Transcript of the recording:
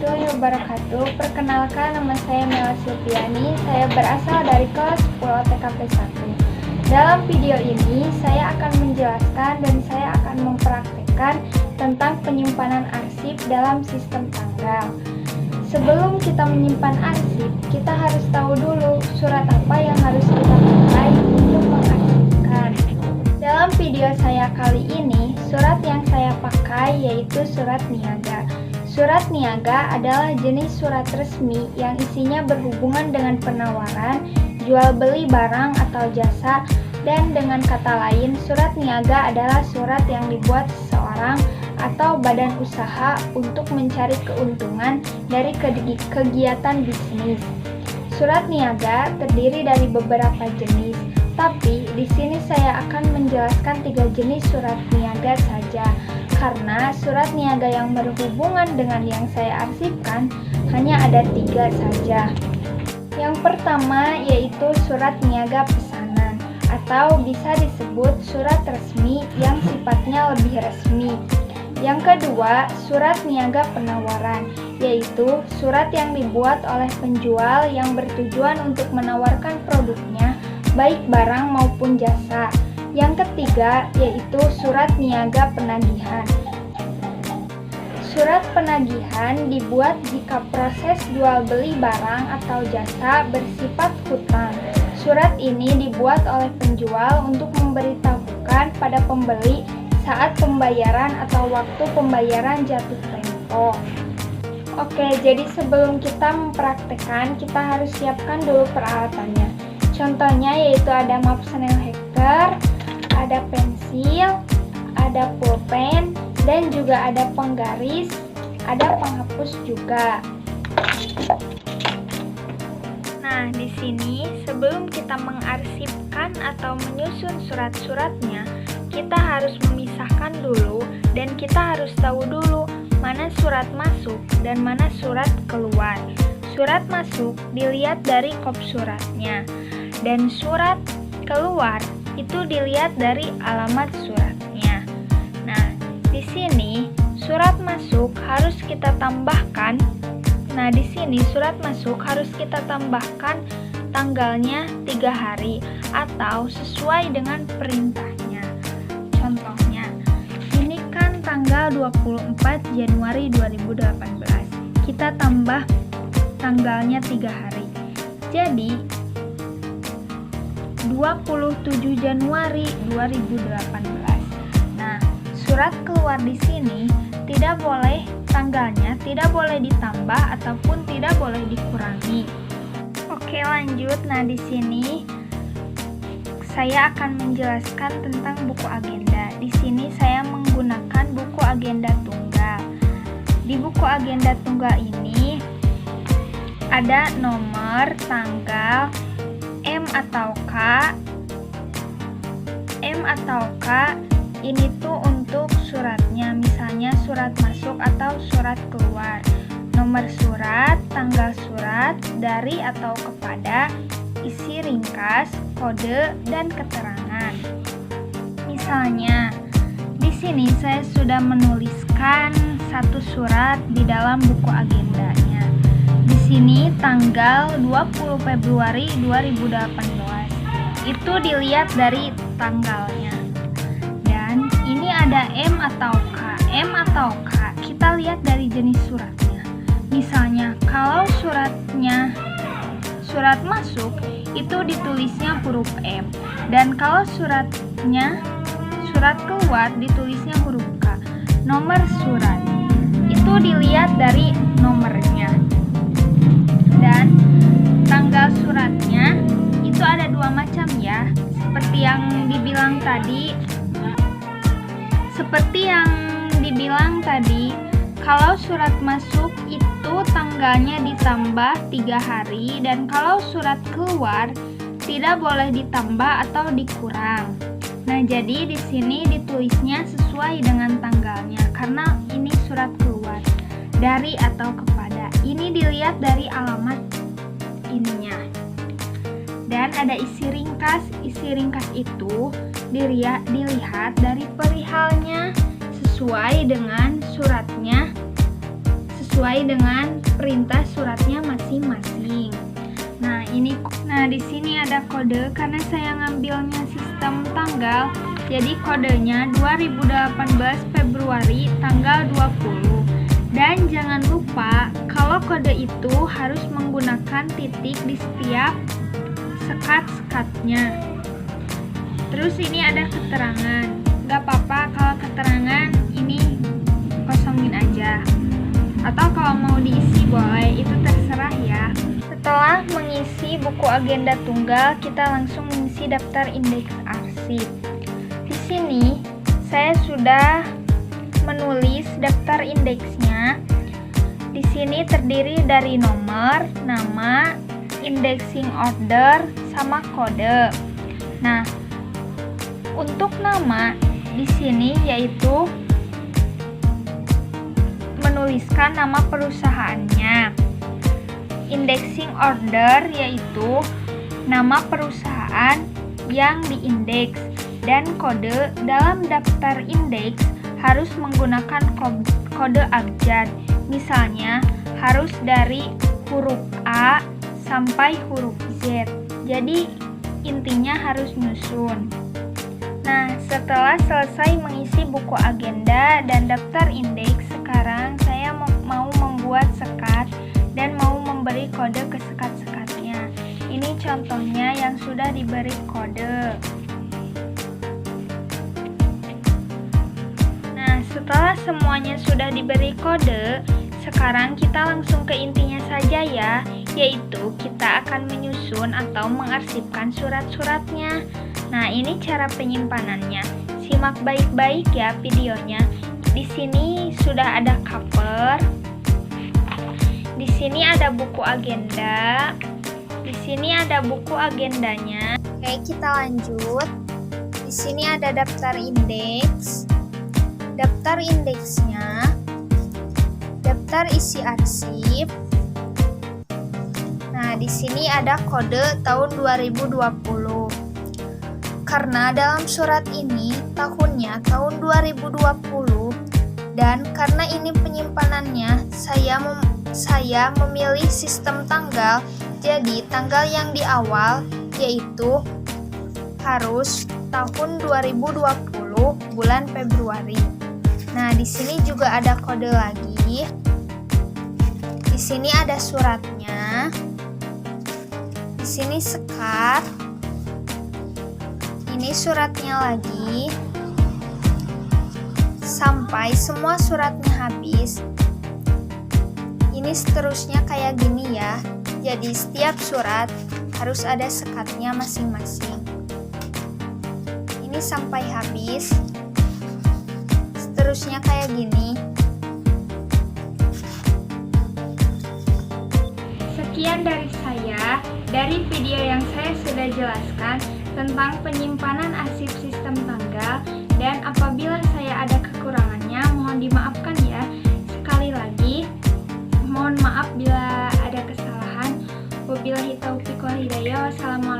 warahmatullahi wabarakatuh. Perkenalkan, nama saya Mela Silviani. Saya berasal dari kelas 10 TKP 1. Dalam video ini, saya akan menjelaskan dan saya akan mempraktekkan tentang penyimpanan arsip dalam sistem tanggal. Sebelum kita menyimpan arsip, kita harus tahu dulu surat apa yang harus kita pakai untuk mengarsipkan. Dalam video saya kali ini, surat yang saya pakai yaitu surat niaga. Surat niaga adalah jenis surat resmi yang isinya berhubungan dengan penawaran, jual beli barang atau jasa, dan dengan kata lain, surat niaga adalah surat yang dibuat seseorang atau badan usaha untuk mencari keuntungan dari kegiatan bisnis. Surat niaga terdiri dari beberapa jenis, tapi di sini saya akan menjelaskan 3 jenis surat niaga saja, karena surat niaga yang berhubungan dengan yang saya arsipkan hanya ada 3 saja. Yang pertama yaitu surat niaga pesanan, atau bisa disebut surat resmi yang sifatnya lebih resmi. Yang kedua, surat niaga penawaran, yaitu surat yang dibuat oleh penjual yang bertujuan untuk menawarkan produknya, baik barang maupun jasa. Yang ketiga, yaitu surat niaga penagihan. Surat penagihan dibuat jika proses jual beli barang atau jasa bersifat hutang. Surat ini dibuat oleh penjual untuk memberitahukan pada pembeli saat pembayaran atau waktu pembayaran jatuh tempo. Oke, jadi sebelum kita mempraktekkan, kita harus siapkan dulu peralatannya. Contohnya yaitu ada map Snellhacker, ada pensil, ada pulpen, dan juga ada penggaris, ada penghapus juga. Nah, di sini sebelum kita mengarsipkan atau menyusun surat-suratnya, kita harus memisahkan dulu dan kita harus tahu dulu mana surat masuk dan mana surat keluar. Surat masuk dilihat dari kop suratnya, dan surat keluar itu dilihat dari alamat suratnya. Nah, di sini surat masuk harus kita tambahkan. Nah, di sini surat masuk harus kita tambahkan tanggalnya 3 hari atau sesuai dengan perintahnya. Contohnya, ini kan tanggal 24 Januari 2018. Kita tambah tanggalnya 3 hari. Jadi 27 Januari 2018. Nah, surat keluar di sini tidak boleh tanggalnya tidak boleh ditambah ataupun tidak boleh dikurangi. Oke, lanjut. Nah, di sini saya akan menjelaskan tentang buku agenda. Di sini saya menggunakan buku agenda tunggal. Di buku agenda tunggal ini ada nomor, tanggal, M atau K ini tuh untuk suratnya, misalnya surat masuk atau surat keluar. Nomor surat, tanggal surat, dari atau kepada, isi ringkas, kode, dan keterangan. Misalnya, di sini saya sudah menuliskan satu surat di dalam buku agendanya. Di sini tanggal 20 Februari 2018. Itu dilihat dari tanggalnya. Dan ini ada M atau K. M atau K kita lihat dari jenis suratnya. Misalnya, kalau surat masuk itu ditulisnya huruf M, dan kalau surat keluar ditulisnya huruf K. Nomor surat itu dilihat dari nomornya. Dan tanggal suratnya itu ada 2 macam ya, seperti yang dibilang tadi, kalau surat masuk itu tanggalnya ditambah 3 hari, dan kalau surat keluar tidak boleh ditambah atau dikurang. Nah, jadi di sini ditulisnya sesuai dengan tanggalnya karena ini surat keluar. Dari atau kepada, ini dilihat dari alamat ininya. Dan ada isi ringkas. Isi ringkas itu dilihat dari perihalnya sesuai dengan suratnya, sesuai dengan perintah suratnya masing-masing. Nah, di sini ada kode karena saya ngambilnya sistem tanggal. Jadi kodenya 2018 Februari tanggal 20. Dan jangan lupa kalau kode itu harus menggunakan titik di setiap sekat-sekatnya. Terus ini ada keterangan. Gak apa-apa kalau keterangan ini kosongin aja. Atau kalau mau diisi boleh, itu terserah ya. Setelah mengisi buku agenda tunggal, kita langsung mengisi daftar indeks arsip. Di sini saya sudah menulis daftar indeksnya. Di sini terdiri dari nomor, nama, indexing order, sama kode. Nah, untuk nama di sini yaitu menuliskan nama perusahaannya. Indexing order yaitu nama perusahaan yang diindeks, dan kode dalam daftar indeks harus menggunakan kode abjad. Misalnya harus dari huruf A sampai huruf Z. Jadi intinya harus nyusun. Nah, setelah selesai mengisi buku agenda dan daftar indeks, sekarang saya mau membuat sekat dan mau memberi kode ke sekat-sekatnya. Ini contohnya yang sudah diberi kode. Nah, setelah semuanya sudah diberi kode, sekarang kita langsung ke intinya saja ya, yaitu kita akan menyusun atau mengarsipkan surat-suratnya. Nah, ini cara penyimpanannya. Simak baik-baik ya videonya. Di sini sudah ada cover. Di sini ada buku agenda. Di sini ada buku agendanya. Oke, kita lanjut. Di sini ada daftar indeks. Daftar indeksnya, daftar isi arsip. Nah, di sini ada kode tahun 2020. Karena dalam surat ini tahunnya tahun 2020 dan karena ini penyimpanannya saya memilih sistem tanggal. Jadi tanggal yang di awal yaitu harus tahun 2020 bulan Februari. Nah, di sini juga ada kode lagi. Di sini ada suratnya. Di sini sekat. Ini suratnya lagi. Sampai semua suratnya habis. Ini seterusnya kayak gini ya. Jadi setiap surat harus ada sekatnya masing-masing. Ini sampai habis. Seterusnya kayak gini. Sekian dari saya, dari video yang saya sudah jelaskan tentang penyimpanan arsip sistem tanggal, dan apabila saya ada kekurangannya mohon dimaafkan ya. Sekali lagi mohon maaf bila ada kesalahan. Wabillahi taufiq wal hidayah. Wassalamualaikum